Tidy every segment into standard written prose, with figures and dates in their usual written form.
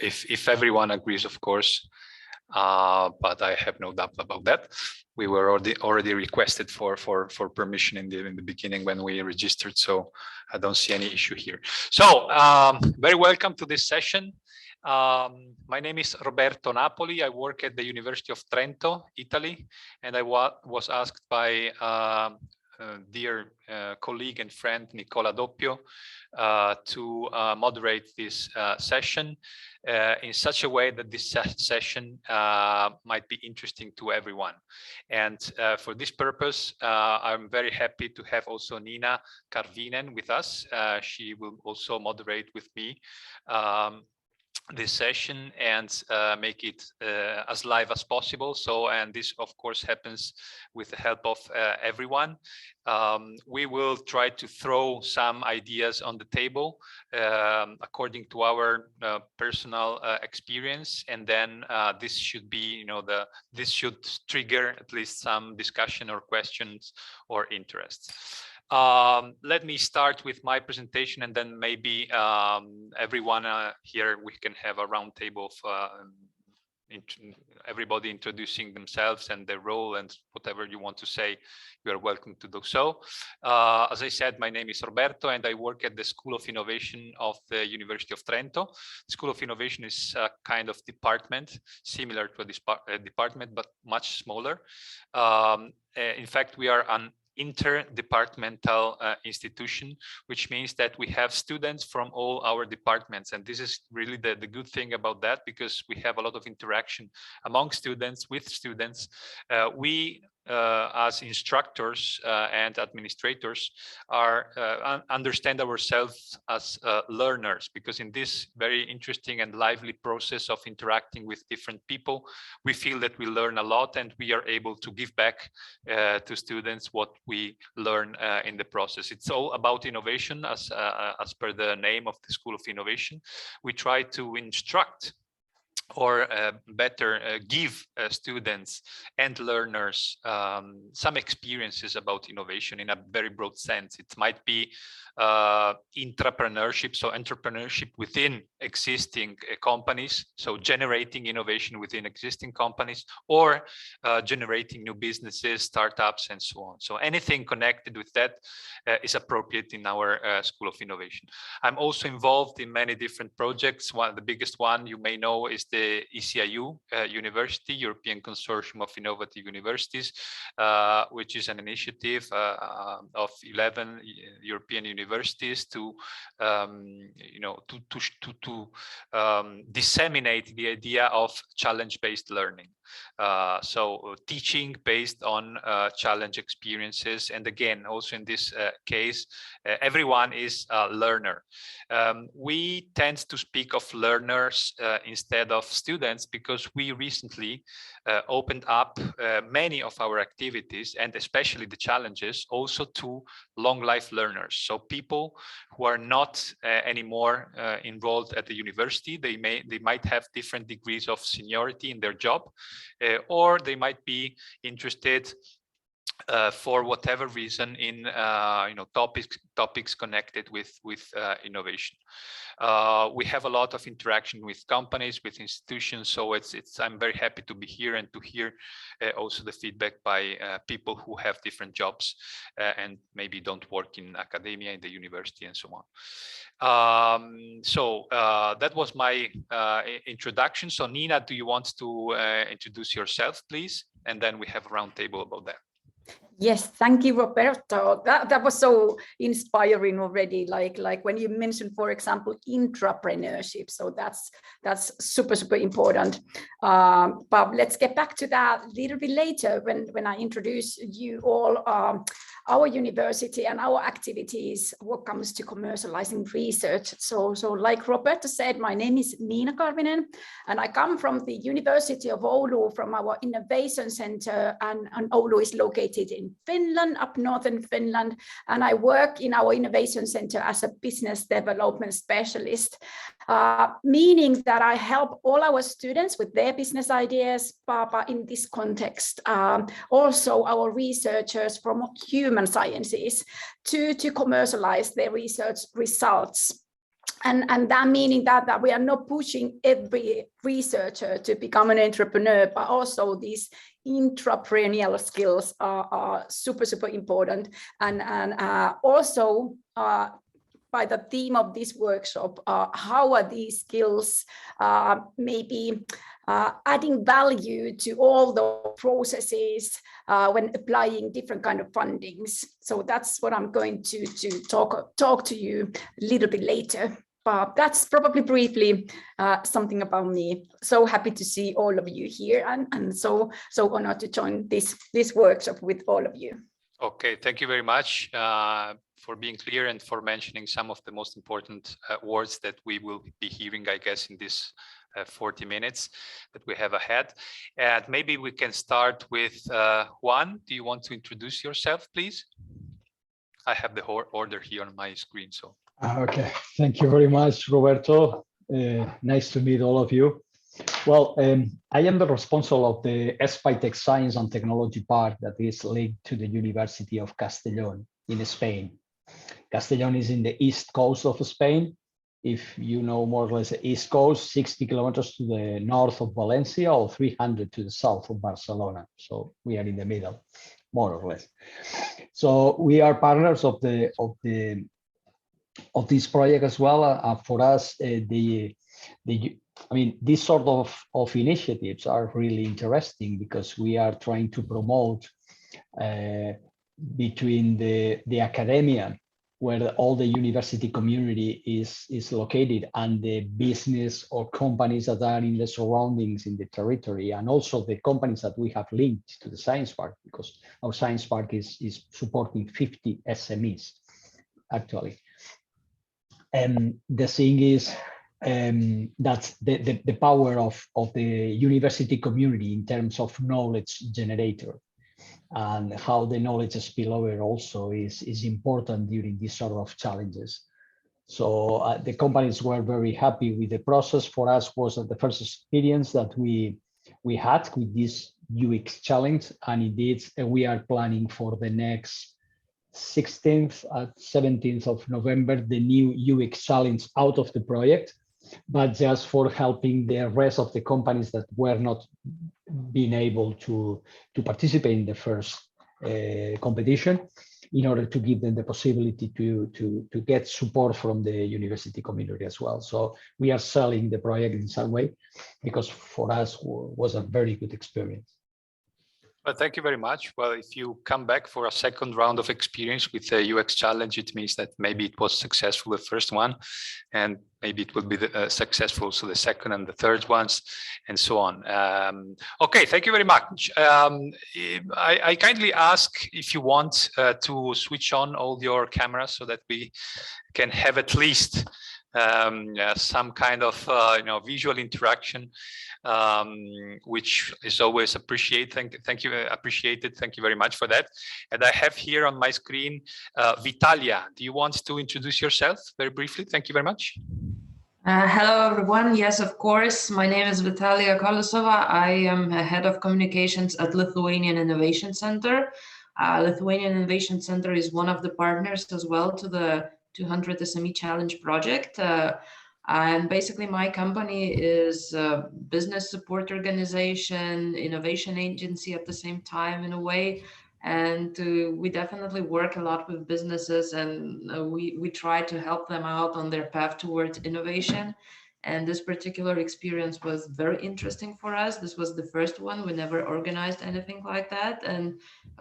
if everyone agrees, of course, but I have no doubt about that. We were already requested for permission in the beginning when we registered, so I don't see any issue here. So very welcome to this session. My name is Roberto Napoli. I work at the University of Trento, Italy, and I was asked by dear colleague and friend Nicola Doppio to moderate this session in such a way that this session might be interesting to everyone. And for this purpose, I'm very happy to have also Niina Karvinen with us. She will also moderate with me this session and make it as live as possible. So, and this of course happens with the help of everyone. We will try to throw some ideas on the table according to our personal experience, and then this should be, this should trigger at least some discussion or questions or interests. Let me start with my presentation, and then maybe everyone here, we can have a round table of everybody introducing themselves and their role, and whatever you want to say, you are welcome to do so. As I said, my name is Roberto, and I work at the School of Innovation of the University of Trento. School of Innovation is a kind of department similar to a department, but much smaller. In fact, we are an interdepartmental institution, which means that we have students from all our departments, and this is really the good thing about that, because we have a lot of interaction among students, with students. We as instructors and administrators understand ourselves as learners, because in this very interesting and lively process of interacting with different people, we feel that we learn a lot, and we are able to give back to students what we learn in the process. It's all about innovation, as per the name of the School of Innovation. We try to instruct, or better give students and learners some experiences about innovation in a very broad sense. It might be intrapreneurship, so entrepreneurship within existing companies, so generating innovation within existing companies, or generating new businesses, startups, and so on. So anything connected with that is appropriate in our School of Innovation. I'm also involved in many different projects. The biggest one you may know is the ECIU University, European Consortium of Innovative Universities, which is an initiative of 11 European universities to disseminate the idea of challenge-based learning. So teaching based on challenge experiences, and again, also in this case, everyone is a learner. We tend to speak of learners instead of students, because we recently opened up many of our activities, and especially the challenges, also to long life learners. So people who are not anymore enrolled at the university, they might have different degrees of seniority in their job, or they might be interested for whatever reason in topics connected with innovation. We have a lot of interaction with companies, with institutions, so I'm very happy to be here and to hear also the feedback by people who have different jobs and maybe don't work in academia, in the university, and so on. So that was my introduction. So Niina, do you want to introduce yourself, please? And then we have a round table about that. Yes, thank you, Roberto. That was so inspiring already. Like when you mentioned, for example, intrapreneurship. So that's super important. But let's get back to that a little bit later when I introduce you all our university and our activities what comes to commercializing research. So like Roberto said, my name is Niina Karvinen, and I come from the University of Oulu, from our innovation center, and Oulu is located in Finland, up northern Finland, and I work in our innovation center as a business development specialist, meaning that I help all our students with their business ideas, but in this context, also our researchers from human sciences to commercialize their research results. And that meaning that we are not pushing every researcher to become an entrepreneur, but also these intrapreneurial skills are super, super important. And also by the theme of this workshop, how are these skills maybe adding value to all the processes when applying different kind of fundings. So that's what I'm going to talk to you a little bit later. But that's probably briefly something about me. So happy to see all of you here, and so honored to join this workshop with all of you. Okay, thank you very much for being clear and for mentioning some of the most important words that we will be hearing, I guess, in this 40 minutes that we have ahead. And maybe we can start with Juan. Do you want to introduce yourself, please? I have the order here on my screen, so. Okay, thank you very much, Roberto. Nice to meet all of you. Well, I am the responsible of the SPyTech Science and Technology part that is linked to the University of Castellón in Spain. Castellón is in the east coast of Spain. If you know more or less the east coast, 60 kilometers to the north of Valencia or 300 to the south of Barcelona. So we are in the middle, more or less. So we are partners of this project as well. For us, I mean, these sort of initiatives are really interesting because we are trying to promote between the academia, where all the university community is located, and the business or companies that are in the surroundings in the territory, and also the companies that we have linked to the science park, because our science park is supporting 50 SMEs, actually. And the thing is, that's the power of the university community in terms of knowledge generator, and how the knowledge spillover also is important during these sort of challenges. So the companies were very happy with the process. For us, was the first experience that we had with this UX challenge, and indeed we are planning for the next 16th and 17th of November, the new UX challenge out of the project, but just for helping the rest of the companies that were not being able to participate in the first competition, in order to give them the possibility to get support from the university community as well. So we are selling the project in some way, because for us was a very good experience. Well, thank you very much. Well, if you come back for a second round of experience with the UX challenge, it means that maybe it was successful, the first one, and maybe it will be successful, so the second and the third ones, and so on. Okay, thank you very much. I kindly ask if you want to switch on all your cameras so that we can have at least some kind of visual interaction, which is always appreciated. Thank you very much for that. And I have here on my screen Vitalia. Do you want to introduce yourself very briefly? Thank you very much. Hello everyone. Yes, of course. My name is Vitalia Kolosova. I am head of communications at Lithuanian Innovation Center. Lithuanian Innovation Center is one of the partners as well to the 200 SME Challenge project. And basically my company is a business support organization, innovation agency at the same time in a way. And we definitely work a lot with businesses, and we try to help them out on their path towards innovation. And this particular experience was very interesting for us. This was the first one. We never organized anything like that. And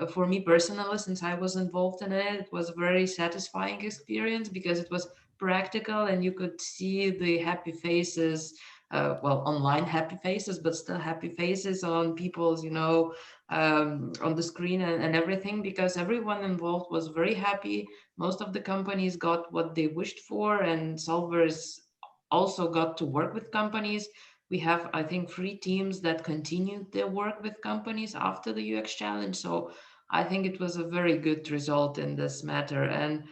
for me personally, since I was involved in it, it was a very satisfying experience because it was practical and you could see the happy faces, well, online happy faces, but still happy faces on people's, on the screen and everything, because everyone involved was very happy. Most of the companies got what they wished for, and solvers also got to work with companies. We have, I think, 3 teams that continued their work with companies after the UX challenge. So I think it was a very good result in this matter. And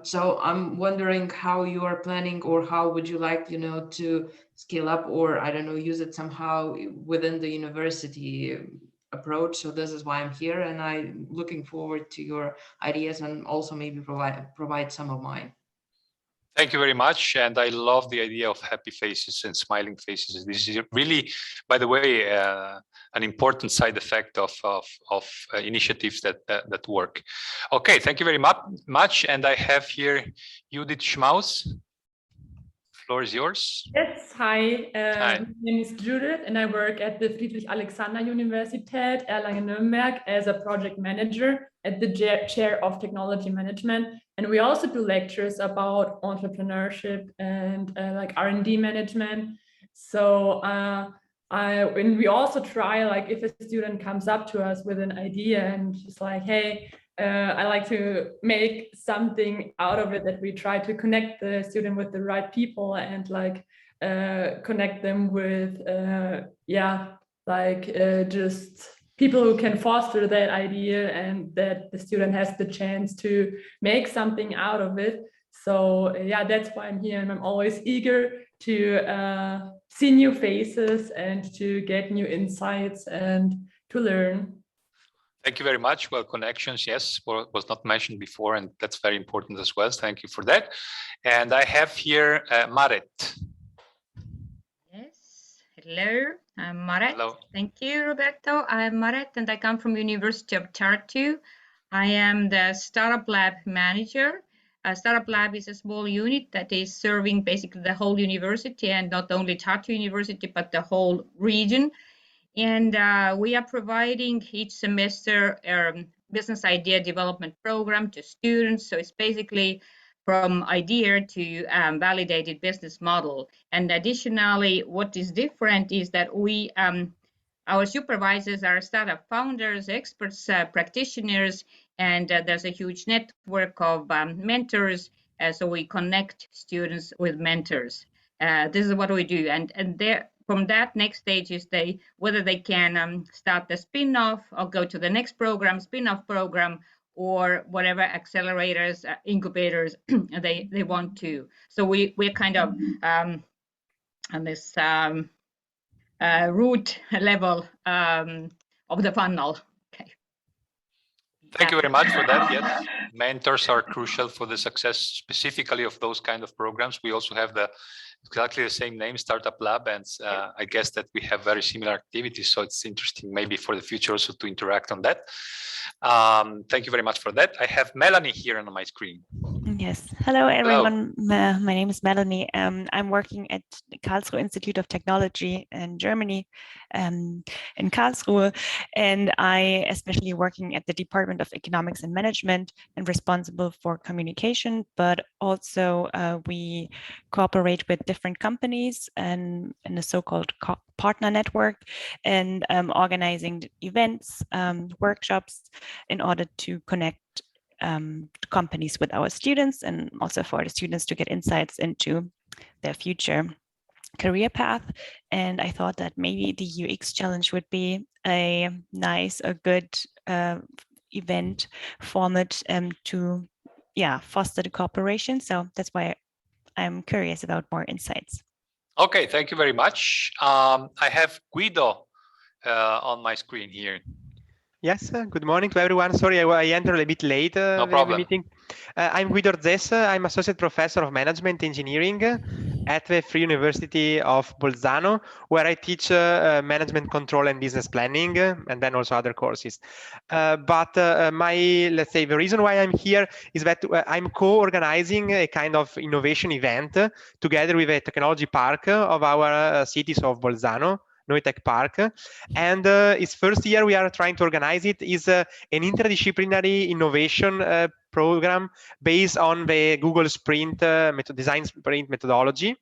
so I'm wondering how you are planning, or how would you like, to scale up, or I don't know, use it somehow within the university approach. So this is why I'm here, and I'm looking forward to your ideas and also maybe provide some of mine. Thank you very much. And I love the idea of happy faces and smiling faces. This is really, by the way, an important side effect of initiatives that work. Okay, thank you very much. And I have here Judith Schmaus. Floor is yours. Yes, hi. Hi. My name is Judith and I work at the Friedrich-Alexander-Universität Erlangen-Nürnberg as a project manager at the chair of technology management. And we also do lectures about entrepreneurship and like R&D management. So and we also try, like, if a student comes up to us with an idea and she's like, hey, I like to make something out of it, that we try to connect the student with the right people and like connect them with just people who can foster that idea, and that the student has the chance to make something out of it. So yeah, that's why I'm here, and I'm always eager to see new faces and to get new insights and to learn. Thank you very much. Well, connections, yes, was not mentioned before, and that's very important as well. Thank you for that. And I have here Maret. Yes, hello, I'm Maret. Hello. Thank you, Roberto. I'm Maret, and I come from University of Tartu. I am the Startup Lab manager. Startup Lab is a small unit that is serving basically the whole university, and not only Tartu University, but the whole region. And we are providing each semester business idea development program to students. So it's basically from idea to validated business model. And additionally, what is different is that we, our supervisors are startup founders, experts, practitioners, and there's a huge network of mentors. So we connect students with mentors. This is what we do. And there, from that, next stage is whether they can start the spin-off or go to the next program, spin-off program, or whatever accelerators, incubators they want to. So we're kind of on this root level of the funnel. Okay. Thank you very much for that. Yes, mentors are crucial for the success specifically of those kind of programs. We also have exactly the same name, Startup Lab, and I guess that we have very similar activities. So it's interesting maybe for the future also to interact on that. Thank you very much for that. I have Melanie here on my screen. Yes. Hello, everyone. Hello. My name is Melanie. I'm working at the Karlsruhe Institute of Technology in Germany, in Karlsruhe, and I especially working at the Department of Economics and Management and responsible for communication, but also we cooperate with different companies and in a so-called partner network, and organizing events, workshops in order to connect companies with our students, and also for the students to get insights into their future career path. And I thought that maybe the UX challenge would be a nice, a good event format to foster the cooperation. So that's why I'm curious about more insights. Okay, thank you very much. I have Guido on my screen here. Yes, good morning to everyone. Sorry, I entered a bit late no problem. The meeting. I'm Guido Zessa. I'm Associate Professor of Management Engineering at the Free University of Bolzano, where I teach management control and business planning, and then also other courses. But let's say the reason why I'm here is that I'm co-organizing a kind of innovation event together with a technology park of our cities of Bolzano, Noitech Park, and its first year we are trying to organize it is an interdisciplinary innovation program based on the Google Sprint design sprint methodology.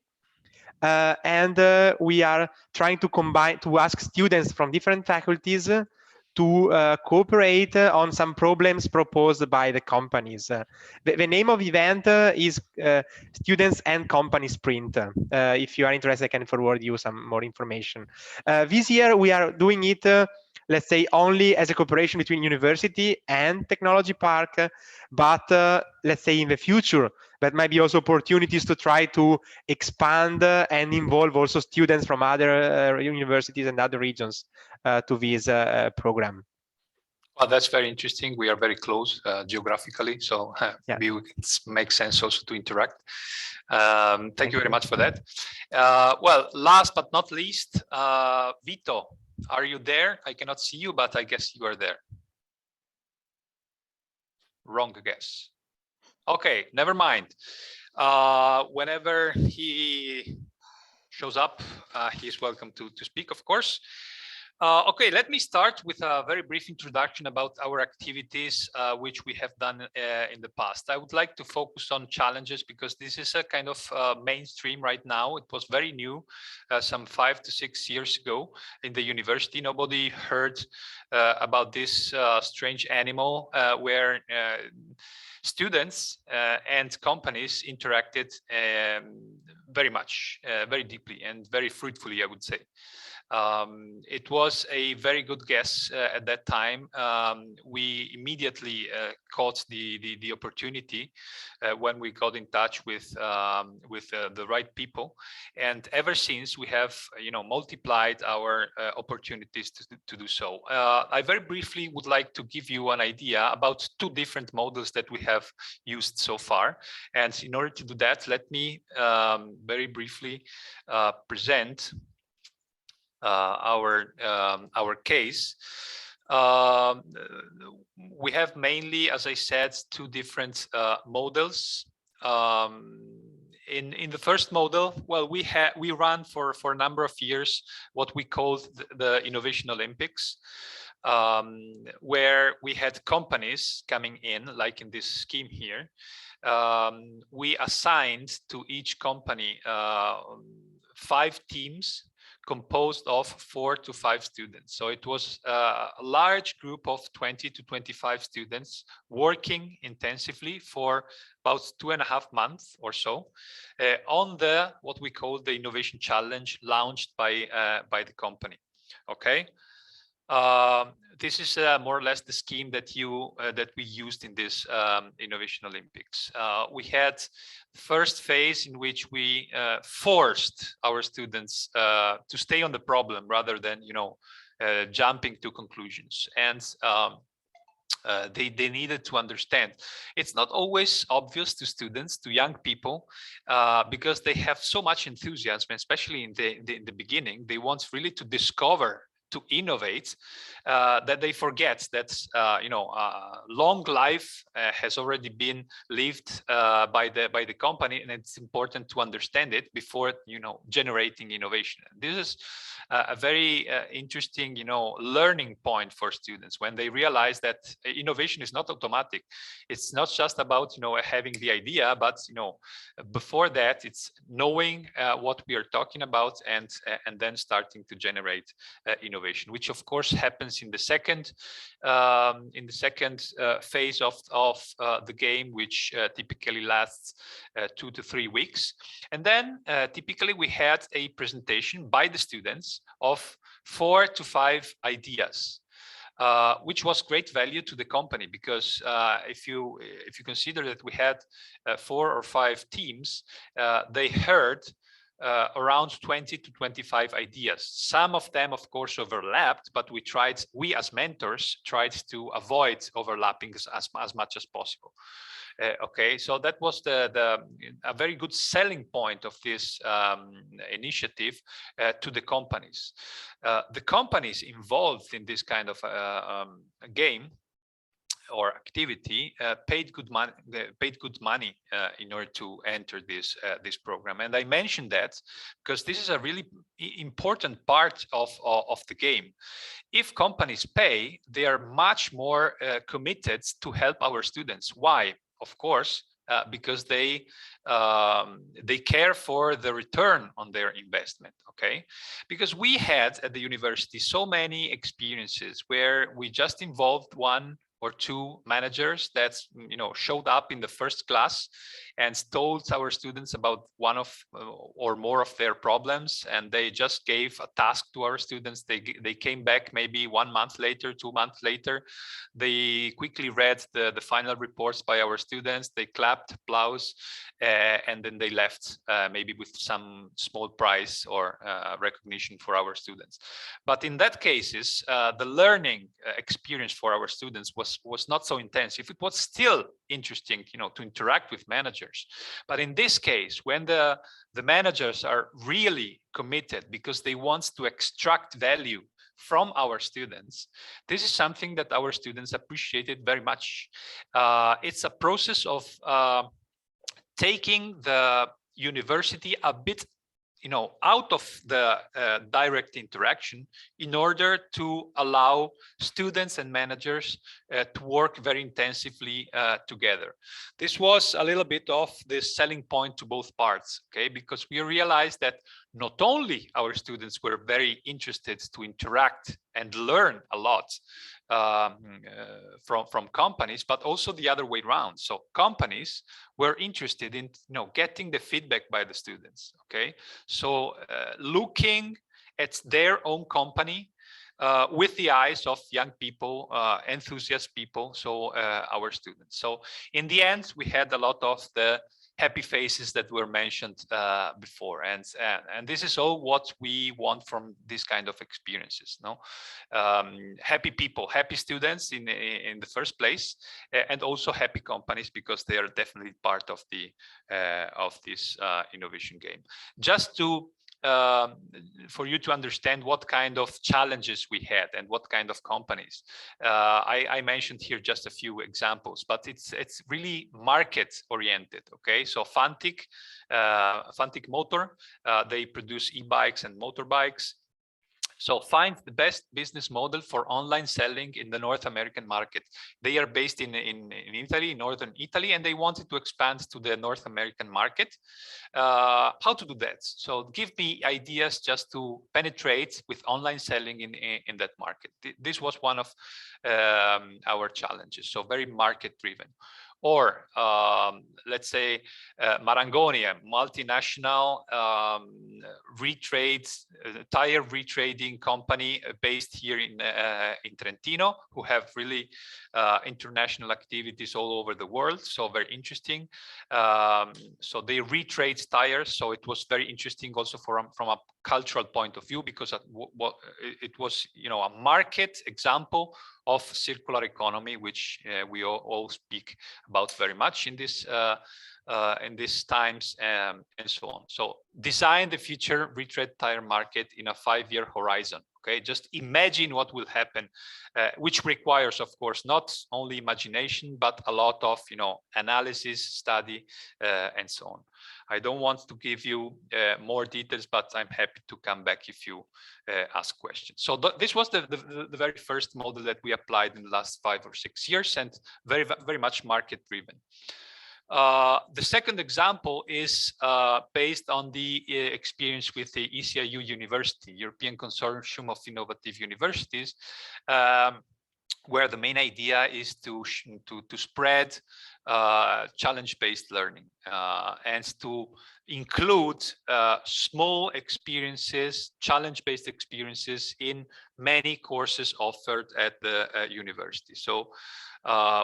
And we are trying to ask students from different faculties to cooperate on some problems proposed by the companies. The name of the event is Students and Company Sprint. If you are interested, I can forward you some more information. This year we are doing it, let's say, only as a cooperation between university and technology park, but let's say in the future, that might be also opportunities to try to expand and involve also students from other universities and other regions to this program. Well, that's very interesting. We are very close geographically, so it makes sense also to interact. Thank you very much for that. Well, last but not least, Vito, are you there? I cannot see you, but I guess you are there. Wrong guess. Okay, never mind. Whenever he shows up, he's welcome to speak, of course. Okay, let me start with a very brief introduction about our activities, which we have done in the past. I would like to focus on challenges because this is a kind of mainstream right now. It was very new some 5 to 6 years ago in the university. Nobody heard about this strange animal where students and companies interacted very much, very deeply and very fruitfully, I would say. It was a very good guess at that time. We immediately caught the opportunity when we got in touch with the right people, and ever since we have multiplied our opportunities to do so. I very briefly would like to give you an idea about 2 different models that we have used so far, and in order to do that, let me very briefly present our case. We have mainly, as I said, 2 different models. In the first model, well, we ran for a number of years what we called the Innovation Olympics, where we had companies coming in, like in this scheme here. We assigned to each company 5 teams composed of 4 to 5 students. So it was a large group of 20 to 25 students working intensively for about 2.5 months or so on what we call the Innovation Challenge launched by the company. Okay. This is more or less the scheme that we used in this Innovation Olympics. We had the first phase in which we forced our students to stay on the problem rather than jumping to conclusions, and they needed to understand. It's not always obvious to students, to young people, because they have so much enthusiasm, especially in the beginning. They want really to discover, to innovate, that they forget that long life has already been lived by the company, and it's important to understand it before generating innovation. This is a very interesting learning point for students when they realize that innovation is not automatic. It's not just about having the idea, but before that it's knowing what we are talking about and then starting to generate innovation, which of course happens in the second phase of the game, which typically lasts 2 to 3 weeks. And then typically we had a presentation by the students of 4 to 5 ideas, which was great value to the company, because if you consider that we had 4 or 5 teams, they heard around 20 to 25 ideas. Some of them, of course, overlapped, but we as mentors tried to avoid overlapping as much as possible. Okay, so that was a very good selling point of this initiative to the companies. The companies involved in this kind of game or activity paid good money in order to enter this program. And I mentioned that because this is a really important part of the game. If companies pay, they are much more committed to help our students. Why? Of course, because they care for the return on their investment. Okay, because we had at the university so many experiences where we just involved 1 or two managers that showed up in the first class and told our students about one of or more of their problems, and they just gave a task to our students. They came back maybe 1 month later, 2 months later. They quickly read the final reports by our students. They clapped, applause, and then they left maybe with some small prize or recognition for our students. But in that cases, the learning experience for our students was not so intense. If it was still interesting, to interact with managers. But in this case, when the managers are really committed because they want to extract value from our students, this is something that our students appreciated very much. It's a process of taking the university a bit out of the direct interaction in order to allow students and managers to work very intensively together. This was a little bit of the selling point to both parts, okay? Because we realized that not only our students were very interested to interact and learn a lot from companies, but also the other way around. So companies were interested in getting the feedback by the students. Okay, so looking at their own company with the eyes of young people, enthusiast people, so our students. So in the end, we had a lot of the happy faces that were mentioned before, and this is all what we want from this kind of experiences. No, happy people, happy students in the first place, and also happy companies, because they are definitely part of the of this innovation game. Just to for you to understand what kind of challenges we had and what kind of companies. I mentioned here just a few examples, but it's really market oriented. Okay, so Fantic Motor, they produce e-bikes and motorbikes. So find the best business model for online selling in the North American market. They are based in Italy, northern Italy, and they wanted to expand to the North American market. How to do that? So give me ideas just to penetrate with online selling in that market. This was one of our challenges. So very market driven. Or let's say Marangoni, a multinational tire retrading company based here in Trentino, who have really international activities all over the world. So very interesting. So they retrade tires. So it was very interesting also from a cultural point of view, because it was a market example of circular economy, which we all speak about very much in these times, and so on. So design the future retread tire market in a 5-year horizon. Okay, just imagine what will happen, which requires, of course, not only imagination, but a lot of analysis, study, and so on. I don't want to give you more details, but I'm happy to come back if you ask questions. So this was the very first model that we applied in the last 5 or 6 years, and very much market driven. The second example is based on the experience with the ECIU University, European Consortium of Innovative Universities, where the main idea is to spread challenge-based learning and to include small experiences, challenge-based experiences in many courses offered at the university. So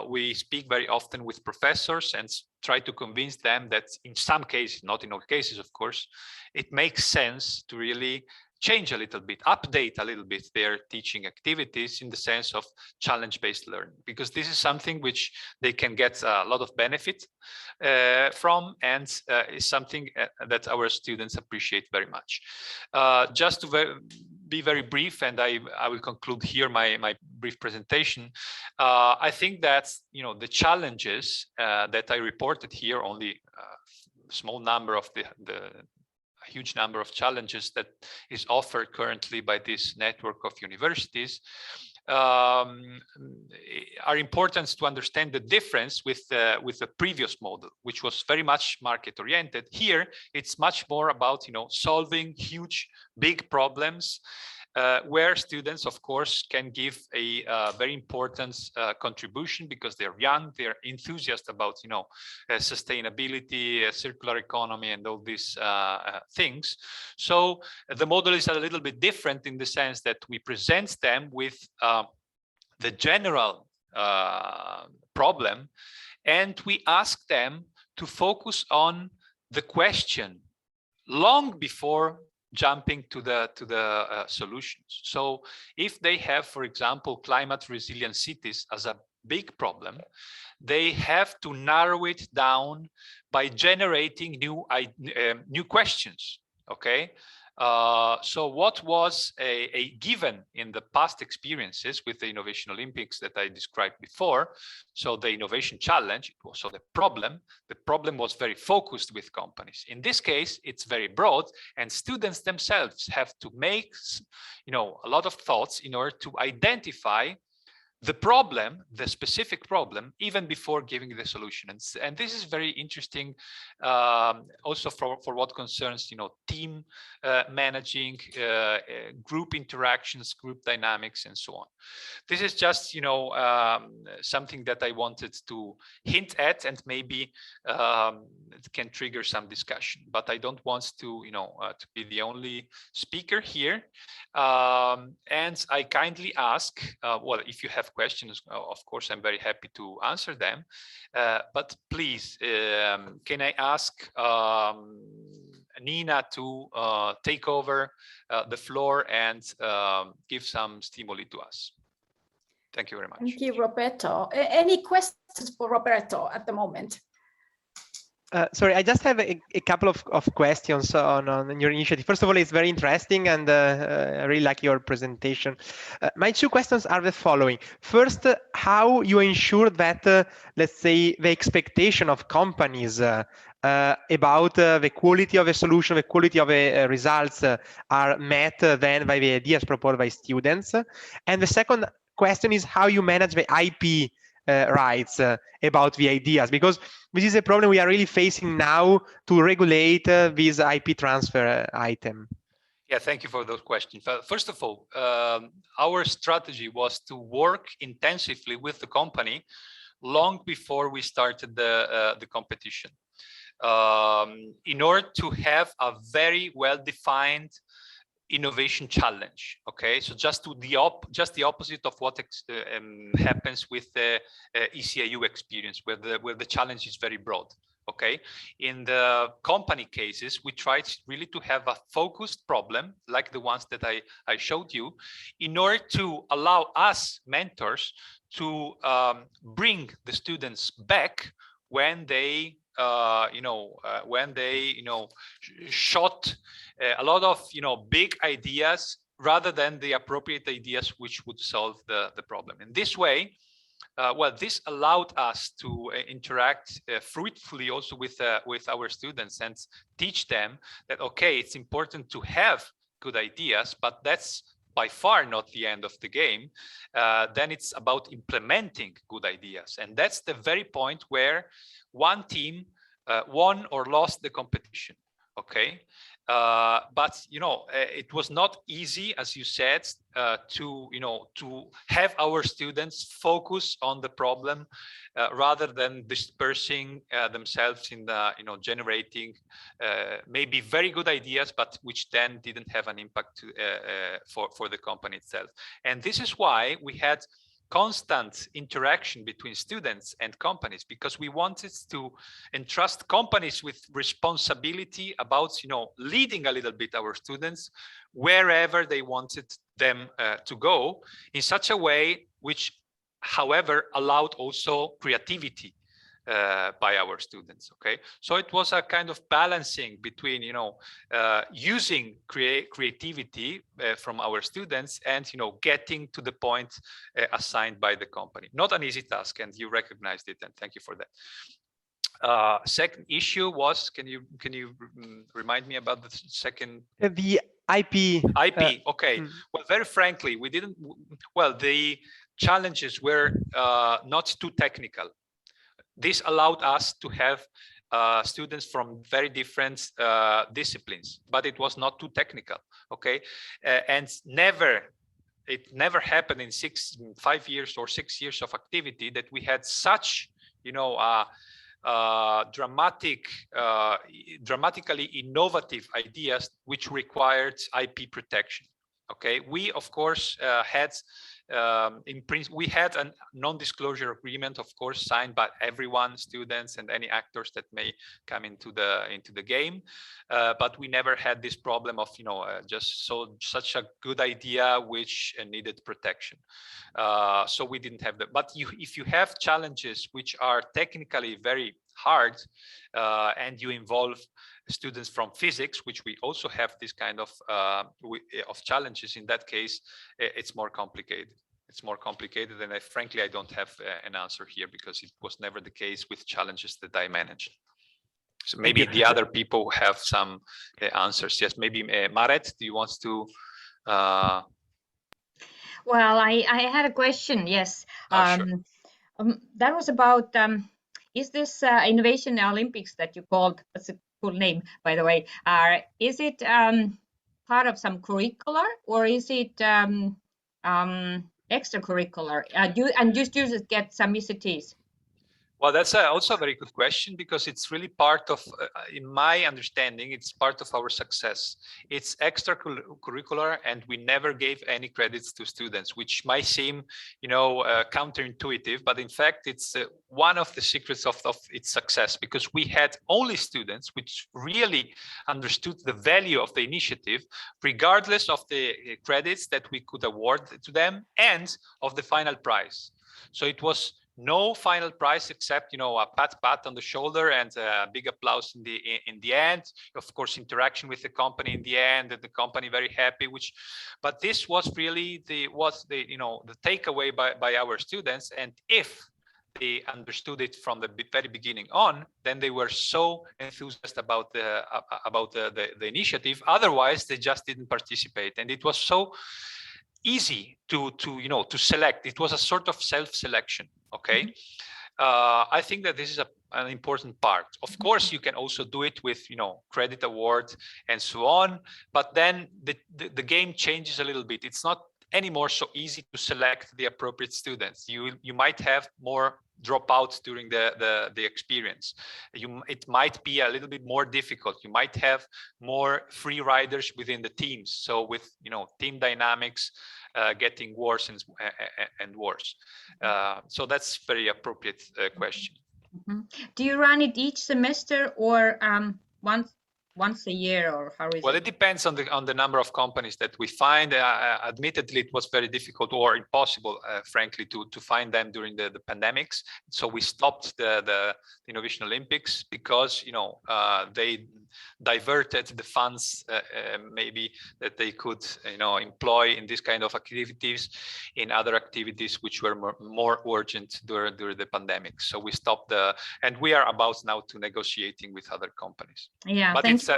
we speak very often with professors and try to convince them that in some cases, not in all cases, of course, it makes sense to really change a little bit, update a little bit their teaching activities in the sense of challenge-based learning, because this is something which they can get a lot of benefit from, and is something that our students appreciate very much. Just to be very brief, and I will conclude here my brief presentation. I think that the challenges that I reported here, only a small number of a huge number of challenges that is offered currently by this network of universities, are important to understand the difference with the previous model, which was very much market oriented. Here, it's much more about solving huge, big problems where students, of course, can give a very important contribution because they're young, they're enthusiastic about, sustainability, circular economy, and all these things. So the model is a little bit different in the sense that we present them with the general problem, and we ask them to focus on the question long before jumping to the solutions. So if they have, for example, climate resilient cities as a big problem, they have to narrow it down by generating new questions. Okay. So what was a given in the past experiences with the Innovation Olympics that I described before? So the innovation challenge, it was so the problem was very focused with companies. In this case, it's very broad, and students themselves have to make, a lot of thoughts in order to identify the problem, the specific problem, even before giving the solution. And this is very interesting also for what concerns, team managing, group interactions, group dynamics, and so on. This is just, something that I wanted to hint at, and maybe it can trigger some discussion, but I don't want to, to be the only speaker here. And I kindly ask, well, if you have questions, of course, I'm very happy to answer them. But please, can I ask Niina to take over the floor and give some stimuli to us? Thank you very much. Thank you, Roberto. Any questions for Roberto at the moment? Sorry, I just have a couple of questions on your initiative. First of all, it's very interesting, and I really like your presentation. My two questions are the following. First, how you ensure that, let's say, the expectation of companies about the quality of a solution, the quality of the results are met then by the ideas proposed by students. And the second question is how you manage the IP rights about the ideas, because this is a problem we are really facing now to regulate this IP transfer item. Yeah, thank you for those questions. First of all, our strategy was to work intensively with the company long before we started the competition, in order to have a very well-defined innovation challenge. Okay, so just the opposite of what happens with the ECIU experience, where the challenge is very broad. Okay, in the company cases, we tried really to have a focused problem like the ones that I showed you, in order to allow us mentors to bring the students back when they shot a lot of big ideas rather than the appropriate ideas which would solve the problem. In this way, well, this allowed us to interact fruitfully also with our students and teach them that, okay, it's important to have good ideas, but that's by far not the end of the game. Then it's about implementing good ideas. And that's the very point where one team won or lost the competition. Okay. But it was not easy, as you said, to have our students focus on the problem rather than dispersing themselves in the generating maybe very good ideas, but which then didn't have an impact for the company itself. And this is why we had constant interaction between students and companies, because we wanted to entrust companies with responsibility about leading a little bit our students wherever they wanted them to go, in such a way which, however, allowed also creativity by our students. Okay, so it was a kind of balancing between using creativity from our students and getting to the point assigned by the company. Not an easy task, and you recognized it, and thank you for that. Second issue was, can you remind me about the second? The IP. Okay. Well, very frankly, we didn't. Well, the challenges were not too technical. This allowed us to have students from very different disciplines, but it was not too technical. Okay, and it never happened in 5 years or 6 years of activity that we had such, dramatically innovative ideas which required IP protection. Okay, we of course had we had a non-disclosure agreement, of course, signed by everyone, students and any actors that may come into the game, but we never had this problem of such a good idea which needed protection. So we didn't have that. But if you have challenges which are technically very hard and you involve students from physics, which we also have this kind of challenges, in that case it's more complicated. It's more complicated, and frankly I don't have an answer here because it was never the case with challenges that I managed. So maybe the other people have some answers. Yes, maybe Maret, do you want to Well, I had a question. Yes. Sure. That was about is this Innovation Olympics that you called, that's a cool name, by the way, is it part of some curricular, or is it extracurricular? Do students get some ECTs? Well, that's also a very good question, because it's really part of, in my understanding, it's part of our success. It's extracurricular, and we never gave any credits to students, which might seem, counterintuitive, but in fact, it's one of the secrets of its success, because we had only students which really understood the value of the initiative, regardless of the credits that we could award to them and of the final prize. So it was no final prize except, a pat on the shoulder and a big applause in the end. Of course, interaction with the company in the end, and the company very happy. But this was really the takeaway by our students. And if they understood it from the very beginning on, then they were so enthusiastic about the initiative. Otherwise, they just didn't participate, and it was so easy to select. It was a sort of self-selection. Okay, I think that this is an important part. Of course, you can also do it with credit award and so on, but then the game changes a little bit. It's not anymore so easy to select the appropriate students. You might have more dropouts during the experience. It might be a little bit more difficult. You might have more free riders within the teams. So with team dynamics getting worse and worse. So that's very appropriate question. Mm-hmm. Do you run it each semester or once a year, or how is it? Well, it depends on the number of companies that we find. Admittedly, it was very difficult or impossible, frankly, to find them during the pandemics. So we stopped the Innovation Olympics because they diverted the funds maybe that they could employ in this kind of activities in other activities which were more urgent during the pandemic. So we stopped and we are about now to negotiating with other companies. Yeah, but it's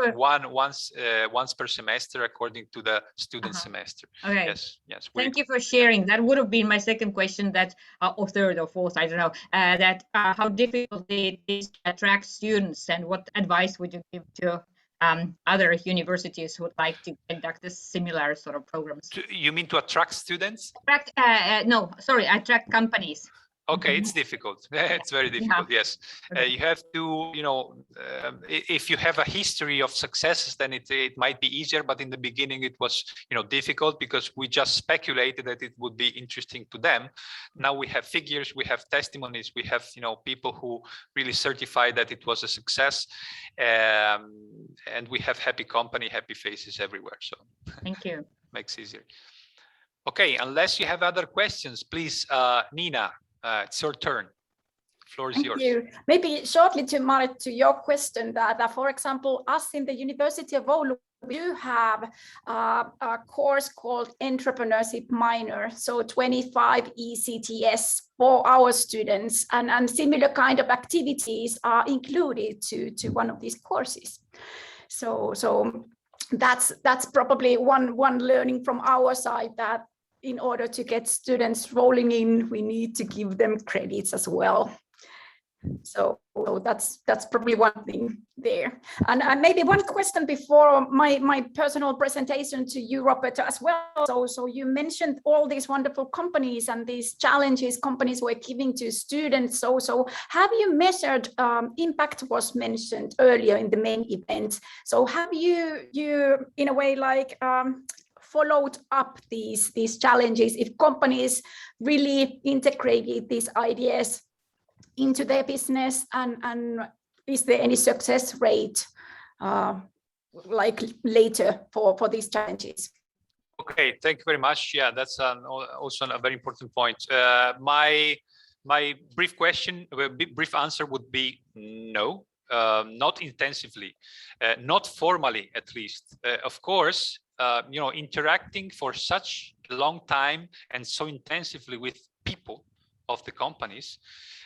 once per semester according to the student semester. Okay. Yes. Thank you for sharing. That would have been my second question, that or third or fourth, I don't know, that how difficult it is to attract students, and what advice would you give to other universities who would like to conduct a similar sort of programs? You mean to attract students? Attract companies. Okay, it's difficult. It's very difficult. Yeah. Yes, you have to, if you have a history of successes, then it might be easier. But in the beginning, it was, difficult because we just speculated that it would be interesting to them. Now we have figures, we have testimonies, we have, people who really certify that it was a success, and we have happy company, happy faces everywhere. So thank you. Makes easier. Okay, unless you have other questions, please, Niina. It's your turn. The floor is yours. Thank you. Maybe shortly to your question that, for example, us in the University of Oulu, we do have a course called Entrepreneurship Minor, so 25 ECTS for our students, and similar kind of activities are included to one of these courses. So that's probably one learning from our side, that in order to get students rolling in, we need to give them credits as well. So that's probably one thing there. And maybe one question before my personal presentation to you, Roberto, as well. So you mentioned all these wonderful companies and these challenges companies were giving to students. So have you measured, impact was mentioned earlier in the main event. So have you in a way like followed up these challenges, if companies really integrated these ideas into their business, and is there any success rate like later for these challenges? Okay, thank you very much. Yeah, that's also a very important point. My brief answer would be no, not intensively, not formally at least. Of course, interacting for such a long time and so intensively with people of the companies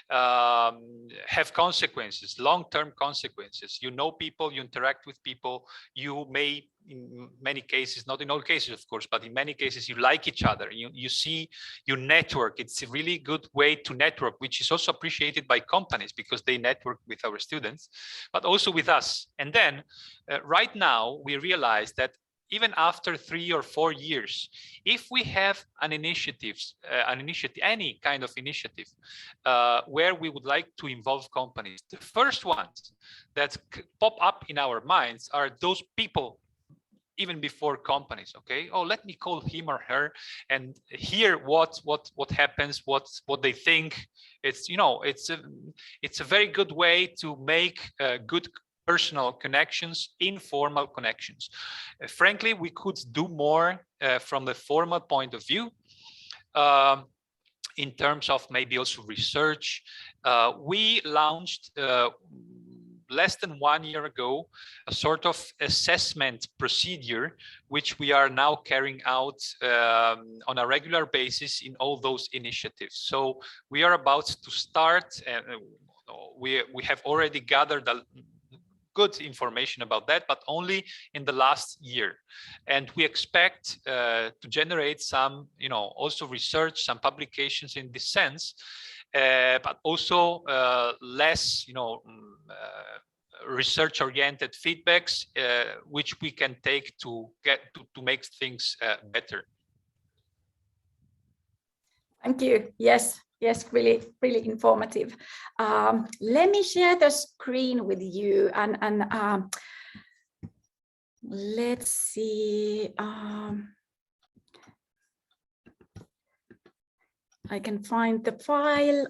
have consequences, long-term consequences. You know people, you interact with people, you may, in many cases, not in all cases, of course, but in many cases, you like each other. You see, you network. It's a really good way to network, which is also appreciated by companies because they network with our students, but also with us. And then right now, we realize that even after 3 or 4 years, if we have an initiative, any kind of initiative, where we would like to involve companies, the first ones that pop up in our minds are those people, even before companies. Okay, oh, let me call him or her and hear what happens, what they think. It's it's a very good way to make good personal connections, informal connections. Frankly, we could do more from the formal point of view in terms of maybe also research. We launched less than 1 year ago a sort of assessment procedure, which we are now carrying out on a regular basis in all those initiatives. So we are about to start, and we have already gathered a good information about that, but only in the last year. And we expect to generate some, also research, some publications in this sense, but also less, research-oriented feedbacks, which we can take to make things better. Thank you. Yes, really, really informative. Let me share the screen with you and let's see. I can find the file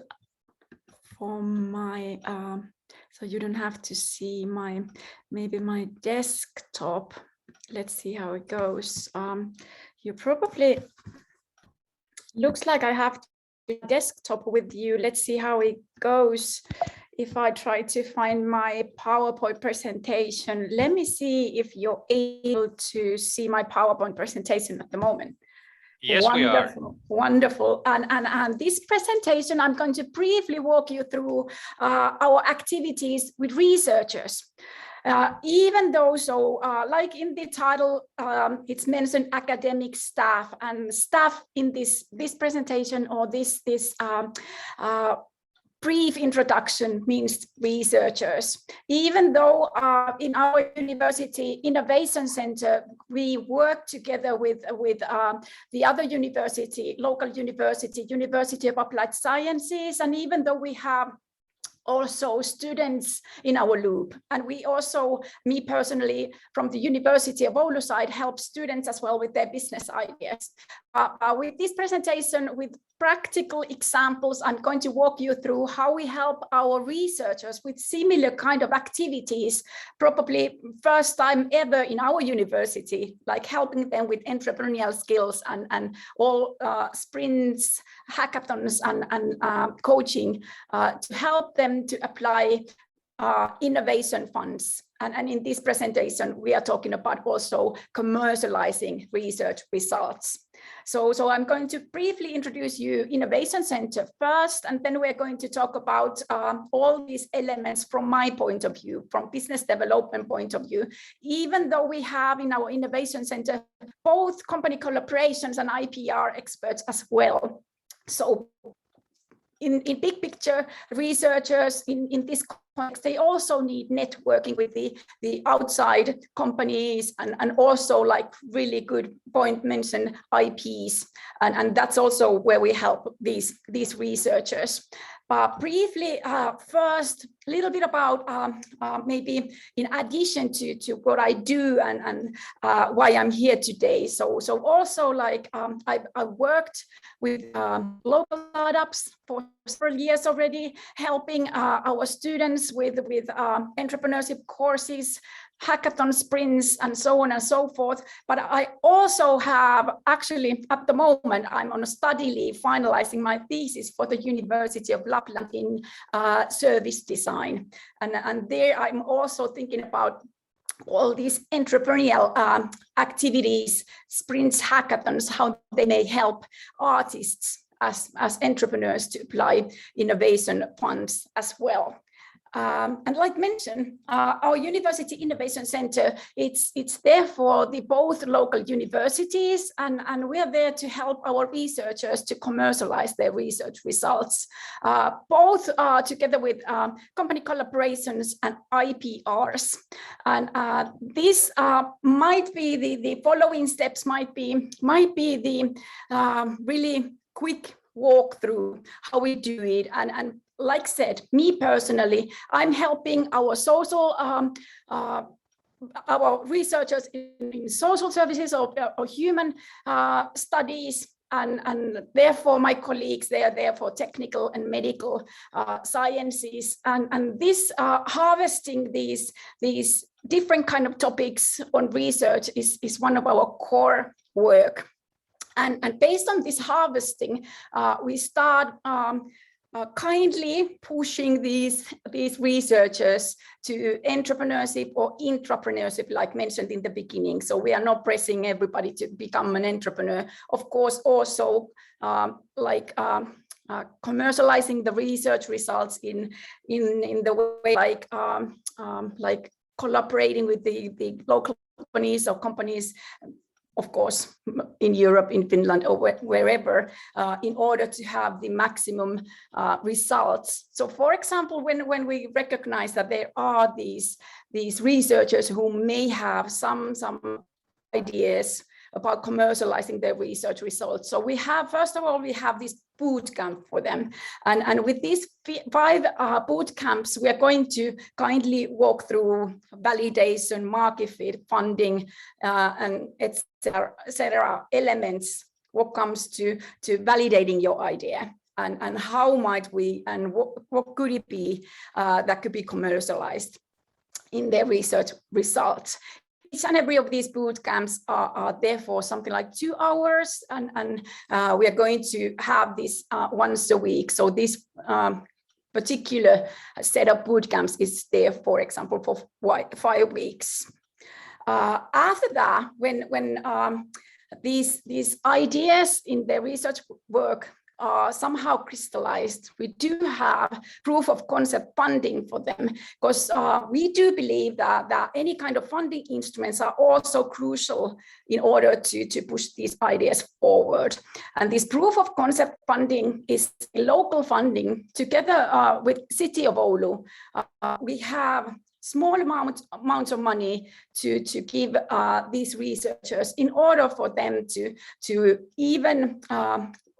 from my, so you don't have to see maybe my desktop. Let's see how it goes. You probably, looks like I have desktop with you. Let's see how it goes. If I try to find my PowerPoint presentation, let me see if you're able to see my PowerPoint presentation at the moment. Yes, wonderful, we are. Wonderful. And this presentation, I'm going to briefly walk you through our activities with researchers. Even though, like in the title, it's mentioned academic staff, and staff in this presentation or this brief introduction means researchers. Even though in our university innovation center, we work together with the other university, local university, University of Applied Sciences, and even though we have also students in our loop. And we also, me personally, from the University of Oulu side, help students as well with their business ideas. With this presentation, with practical examples, I'm going to walk you through how we help our researchers with similar kind of activities, probably first time ever in our university, like helping them with entrepreneurial skills and all sprints, hackathons, and coaching to help them to apply innovation funds. And in this presentation, we are talking about also commercializing research results. So I'm going to briefly introduce you Innovation Center first, and then we're going to talk about all these elements from my point of view, from business development point of view, even though we have in our Innovation Center both company collaborations and IPR experts as well. So in big picture, researchers in this context, they also need networking with the outside companies and also like really good point mentioned IPs. And that's also where we help these researchers. Briefly, first, a little bit about maybe in addition to what I do and why I'm here today. So also like I worked with local startups for several years already, helping our students with entrepreneurship courses, hackathon sprints, and so on and so forth. But I also have actually, at the moment, I'm on a study leave finalizing my thesis for the University of Lapland in service design. And there I'm also thinking about all these entrepreneurial activities, sprints, hackathons, how they may help artists as entrepreneurs to apply innovation funds as well. And like mentioned, our University Innovation Center, it's there for both local universities and we are there to help our researchers to commercialize their research results, both together with company collaborations and IPRs. And this might be the following steps, might be the really quick walkthrough how we do it. And like said, me personally, I'm helping our social, our researchers in social services or human studies, and therefore my colleagues, they are there for technical and medical sciences. And this harvesting these different kind of topics on research is one of our core work. And based on this harvesting, we start kindly pushing these researchers to entrepreneurship or intrapreneurship, like mentioned in the beginning. So we are not pressing everybody to become an entrepreneur. Of course, also commercializing the research results in the way like collaborating with the local companies or companies, of course, in Europe, in Finland, or wherever, in order to have the maximum results. So, for example, when we recognize that there are these researchers who may have some ideas about commercializing their research results. So we have, first of all, we have this boot camp for them. And with these 5 boot camps, we are going to kindly walk through validation, market fit, funding, and et cetera elements what comes to validating your idea. And how might we, and what could it be that could be commercialized in their research results. Each and every of these boot camps are there for something like 2 hours, and we are going to have this once a week. So this particular set of boot camps is there, for example, for 5 weeks. After that, when these ideas in their research work are somehow crystallized, we do have proof of concept funding for them, because we do believe that any kind of funding instruments are also crucial in order to push these ideas forward. And this proof of concept funding is local funding. Together with City of Oulu, we have small amounts of money to give these researchers in order for them to even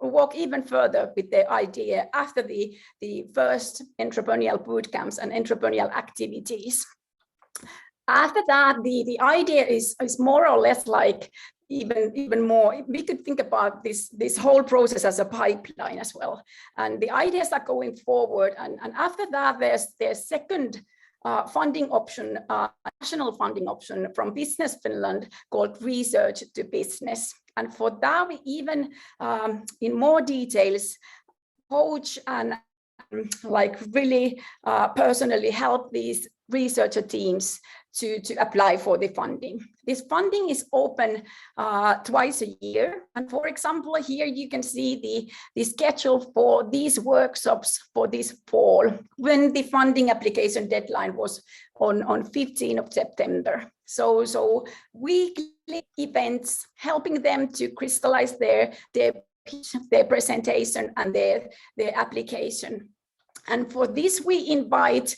walk even further with their idea after the first entrepreneurial boot camps and entrepreneurial activities. After that, the idea is more or less like even more. We could think about this whole process as a pipeline as well. And the ideas are going forward. And after that, there's second funding option, national funding option from Business Finland called Research to Business. And for that, we even in more details coach and like really personally help these researcher teams to apply for the funding. This funding is open twice a year. And for example, here you can see the schedule for these workshops for this fall, when the funding application deadline was on 15th of September. So weekly events helping them to crystallize their their presentation and their application. And for this, we invite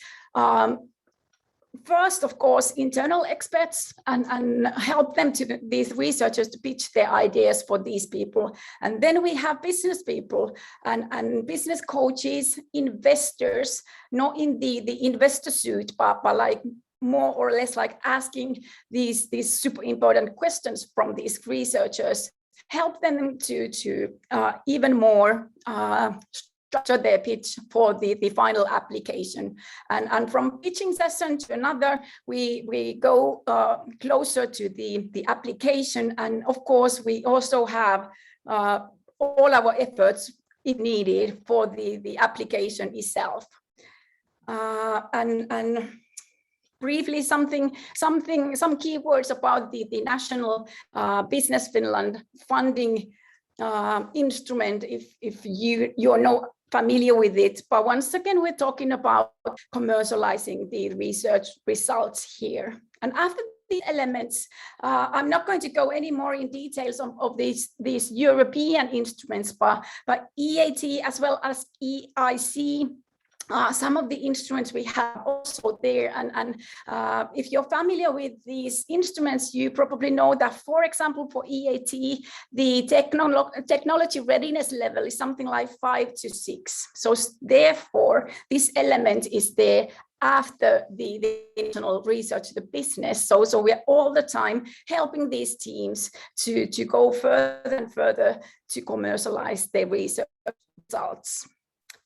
first, of course, internal experts and help them these researchers to pitch their ideas for these people. And then we have business people and business coaches, investors, not in the investor suit, but like more or less like asking these super important questions from these researchers, help them to even more structure their pitch for the final application. And from pitching session to another, we go closer to the application. And of course, we also have all our efforts, if needed, for the application itself. And briefly, some keywords about the National Business Finland funding instrument, if you're not familiar with it. But once again, we're talking about commercializing the research results here. And after these elements, I'm not going to go any more in details of these European instruments, but EAT as well as EIC, some of the instruments we have also there. And if you're familiar with these instruments, you probably know that, for example, for EAT, the technology readiness level is something like 5 to 6. So therefore, this element is there after the internal research, the business. So we're all the time helping these teams to go further and further to commercialize their research results.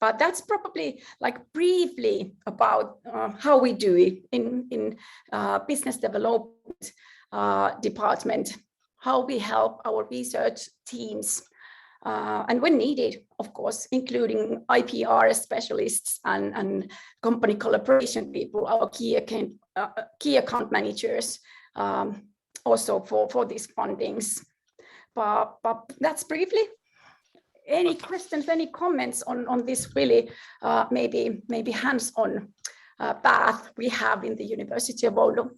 But that's probably like briefly about how we do it in business development department, how we help our research teams, and when needed, of course, including IPR specialists and company collaboration people, our key account managers, also for these fundings. But that's briefly. Any questions, any comments on this really maybe hands-on path we have in the University of Oulu?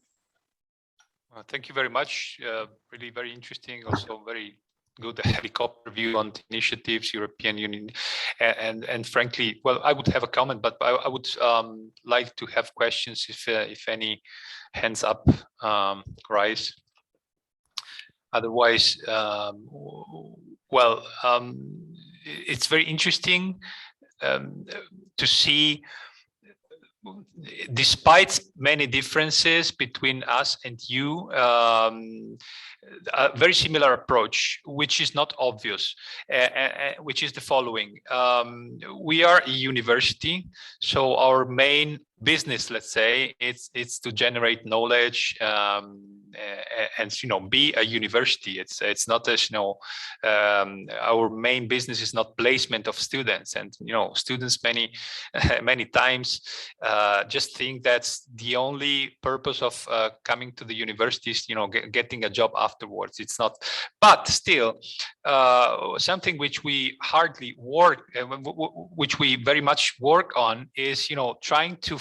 Thank you very much. Really very interesting, also very good helicopter view on the initiatives, European Union. And frankly, well, I would have a comment, but I would like to have questions if any hands up rise. Otherwise, it's very interesting to see, despite many differences between us and you, a very similar approach, which is not obvious, which is the following. We are a university, so our main business, let's say, it's to generate knowledge and be a university. It's not as our main business is not placement of students, and students many times just think that's the only purpose of coming to the university is getting a job afterwards. It's not, but still something which we hardly work, which we very much work on is trying to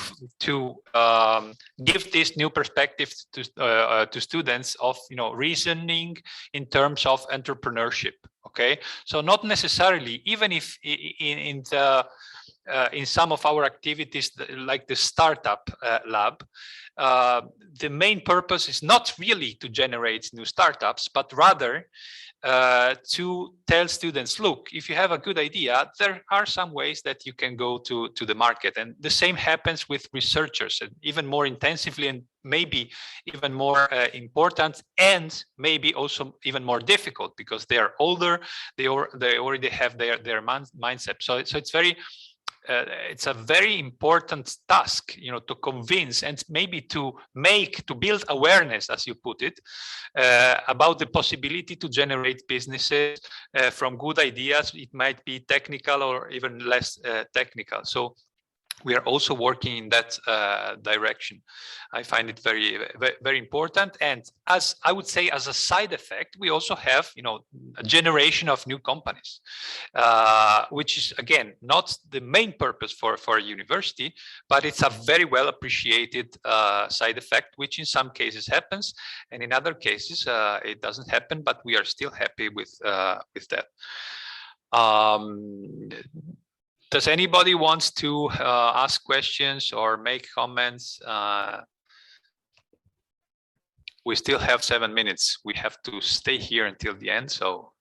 give this new perspective to students of reasoning in terms of entrepreneurship. Okay, so not necessarily, even if in some of our activities like the startup lab, the main purpose is not really to generate new startups, but rather to tell students, look, if you have a good idea, there are some ways that you can go to the market. And the same happens with researchers, and even more intensively and maybe even more important, and maybe also even more difficult because they are older, they already have their mindset. So it's very it's a very important task, to convince and maybe to build awareness, as you put it, about the possibility to generate businesses from good ideas. It might be technical or even less technical. So we are also working in that direction. I find it very, very important. And as I would say, as a side effect, we also have, a generation of new companies, which is, again, not the main purpose for a university, but it's a very well appreciated side effect, which in some cases happens. And in other cases, it doesn't happen, but we are still happy with that. Does anybody wants to ask questions or make comments? We still have 7 minutes. We have to stay here until the end. So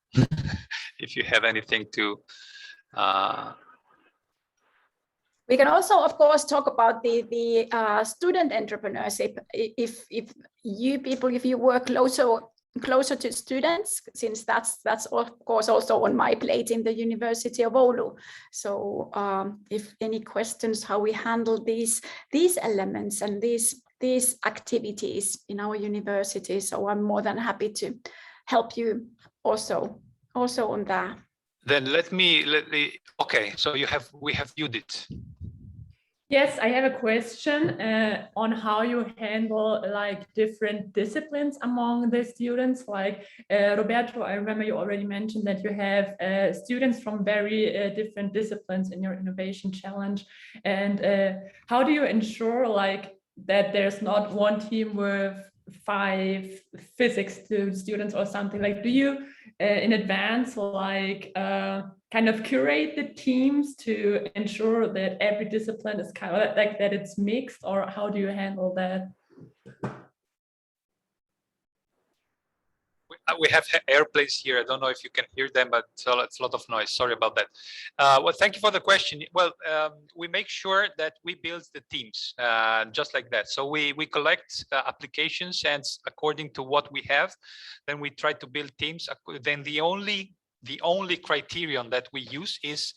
if you have anything to... We can also, of course, talk about the student entrepreneurship. If you work closer to students, since that's of course also on my plate in the University of Oulu. So if any questions how we handle these elements and these activities in our university, so I'm more than happy to help you also on that. Then let me okay, so we have Judith. Yes, I have a question on how you handle like different disciplines among the students. Like Roberto, I remember you already mentioned that you have students from very different disciplines in your innovation challenge. And how do you ensure like that there's not one team with 5 physics students or something? Like, do you in advance like kind of curate the teams to ensure that every discipline is kind of like that it's mixed, or how do you handle that? We have airplanes here. I don't know if you can hear them, but it's a lot of noise. Sorry about that. Well, thank you for the question. Well, we make sure that we build the teams just like that. So we collect applications, and according to what we have, then we try to build teams. Then the only criterion that we use is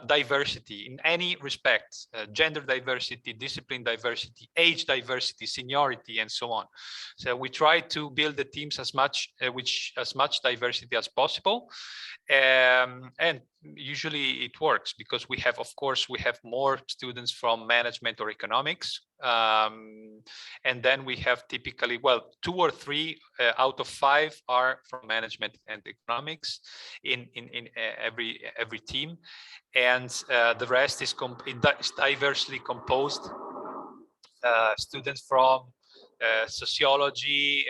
diversity in any respect, gender diversity, discipline diversity, age diversity, seniority, and so on. So we try to build the teams as much diversity as possible. And usually it works because we have, of course, we have more students from management or economics. And then we have typically, well, 2 or 3 out of 5 are from management and economics in every team. And the rest is diversely composed. Students from sociology,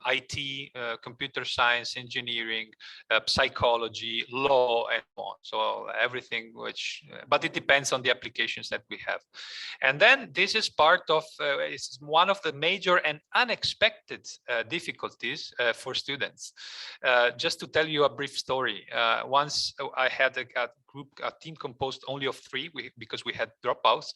IT, computer science, engineering, psychology, law, and so on. So everything which, but it depends on the applications that we have. And then this is part of, it's one of the major and unexpected difficulties for students. Just to tell you a brief story, once I had a team composed only of 3 because we had dropouts,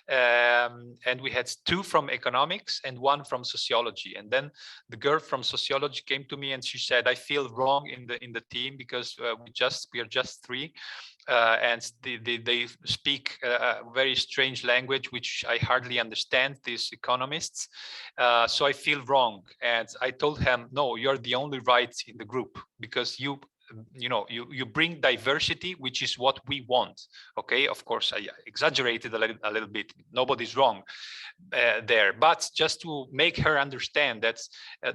and we had 2 from economics and 1 from sociology. And then the girl from sociology came to me and she said, I feel wrong in the team because we are just 3, and they speak a very strange language which I hardly understand, these economists, so I feel wrong. And I told him, no, you're the only right in the group because you bring diversity, which is what we want. Okay, of course I exaggerated a little bit, nobody's wrong there, but just to make her understand that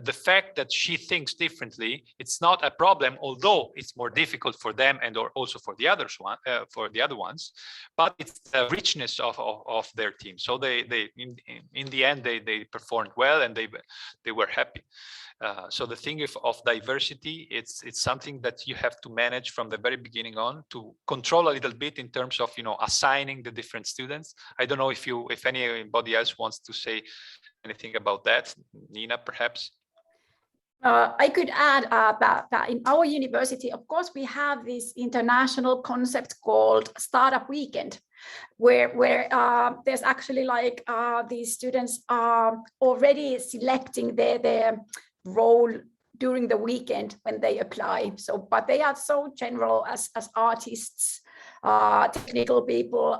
the fact that she thinks differently, it's not a problem, although it's more difficult for them and also for the other ones, but it's the richness of their team. So they in the end they performed well and they were happy. So the thing of diversity, it's something that you have to manage from the very beginning on, to control a little bit in terms of assigning the different students. I don't know if anybody else wants to say anything about that. Niina, perhaps. I could add that in our university, of course, we have this international concept called Startup Weekend, where there's actually like these students are already selecting their role during the weekend when they apply. So, but they are so general as artists, technical people,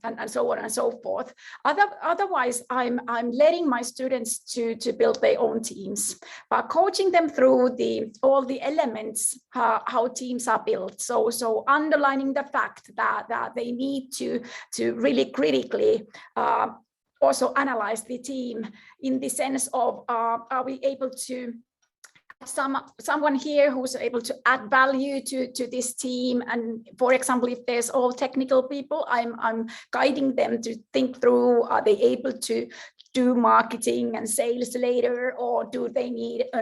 and so on and so forth. Otherwise, I'm letting my students to build their own teams, but coaching them through all the elements, how teams are built. So underlining the fact that they need to really critically also analyze the team in the sense of, are we able to someone here who's able to add value to this team? And for example, if there's all technical people, I'm guiding them to think through, are they able to do marketing and sales later, or do they need a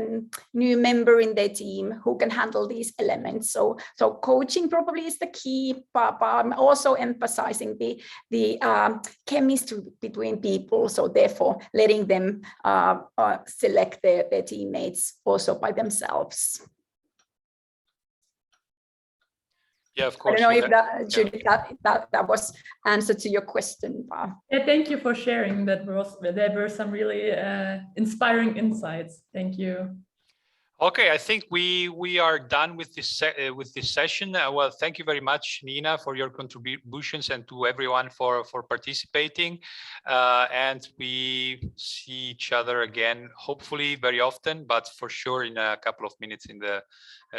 new member in their team who can handle these elements? So coaching probably is the key, but I'm also emphasizing the chemistry between people. So therefore, letting them select their teammates also by themselves. Yeah, of course. I don't know if that, Judith, that was answer to your question. Yeah, thank you for sharing. There were some really inspiring insights. Thank you. Okay, I think we are done with this session. Well, thank you very much, Niina, for your contributions, and to everyone for participating. And we see each other again, hopefully very often, but for sure in a couple of minutes in the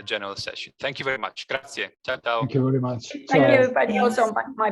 general session. Thank you very much. Grazie. Ciao, ciao. Thank you very much. Thank you, everybody. Also, my